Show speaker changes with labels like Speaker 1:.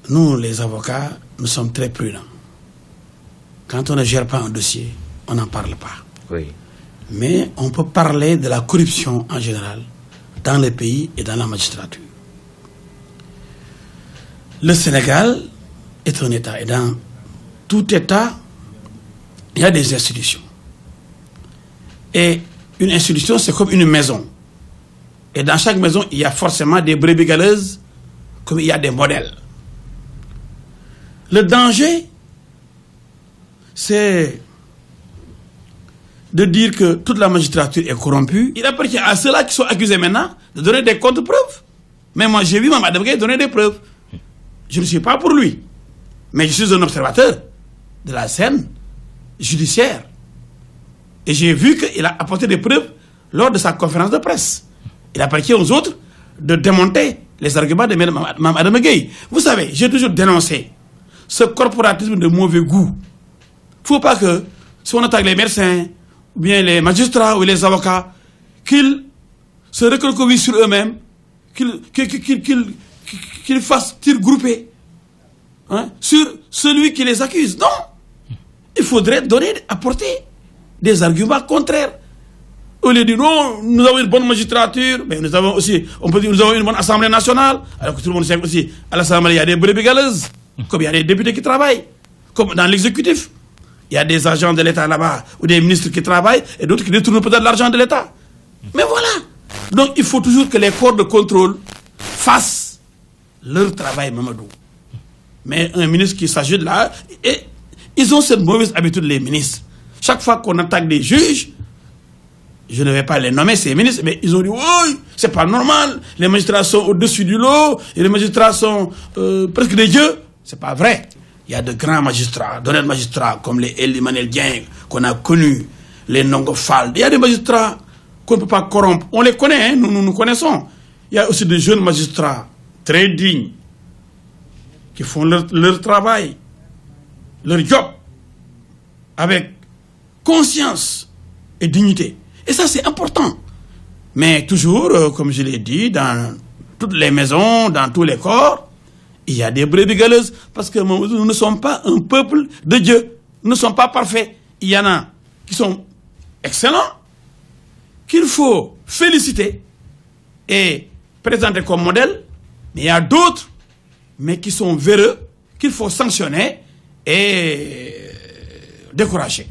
Speaker 1: nous, les avocats, nous sommes très prudents. Quand on ne gère pas un dossier, on n'en parle pas.
Speaker 2: Oui.
Speaker 1: Mais on peut parler de la corruption en général dans le pays et dans la magistrature. Le Sénégal est un État et dans tout État, il y a des institutions. Et une institution, c'est comme une maison. Et dans chaque maison, il y a forcément des brebis galeuses, comme il y a des modèles. Le danger, c'est de dire que toute la magistrature est corrompue. Il appartient à ceux-là qui sont accusés maintenant de donner des contre-preuves. Mais moi, j'ai vu Mme Adamgueye donner des preuves. Je ne suis pas pour lui. Mais je suis un observateur de la scène judiciaire. Et j'ai vu qu'il a apporté des preuves lors de sa conférence de presse. Il appartient aux autres de démonter les arguments de Mme Adamgueye. Vous savez, j'ai toujours dénoncé ce corporatisme de mauvais goût. Il ne faut pas que, si on attaque les médecins, ou bien les magistrats ou les avocats, qu'ils se recroquevillent sur eux-mêmes, qu'ils fassent tir groupé sur celui qui les accuse. Non! Il faudrait apporter des arguments contraires. Au lieu de dire non, nous avons une bonne magistrature, mais nous avons aussi, on peut dire, nous avons une bonne Assemblée nationale, alors que tout le monde sait aussi, à l'Assemblée, il y a des brebis galeuses, comme il y a des députés qui travaillent, comme dans l'exécutif. Il y a des agents de l'État là-bas, ou des ministres qui travaillent, et d'autres qui détournent peut-être l'argent de l'État. Mais voilà. Donc il faut toujours que les corps de contrôle fassent leur travail, Mamadou. Mais un ministre qui s'agit de là, et ils ont cette mauvaise habitude, les ministres. Chaque fois qu'on attaque des juges, je ne vais pas les nommer, ces ministres, mais ils ont dit, oui, c'est pas normal, les magistrats sont au-dessus du lot, et les magistrats sont presque des dieux. C'est pas vrai. Il y a de grands magistrats, d'honnêtes magistrats, comme les Elie Manel Dieng, qu'on a connus, les Nongo Fall. Il y a des magistrats qu'on ne peut pas corrompre. On les connaît, hein, nous connaissons. Il y a aussi des jeunes magistrats très dignes, qui font leur travail, leur job, avec conscience et dignité. Et ça, c'est important. Mais toujours, comme je l'ai dit, dans toutes les maisons, dans tous les corps, il y a des brebis galeuses, parce que nous ne sommes pas un peuple de Dieu. Nous ne sommes pas parfaits. Il y en a qui sont excellents, qu'il faut féliciter et présenter comme modèle, mais il y a d'autres, mais qui sont véreux, qu'il faut sanctionner et décourager.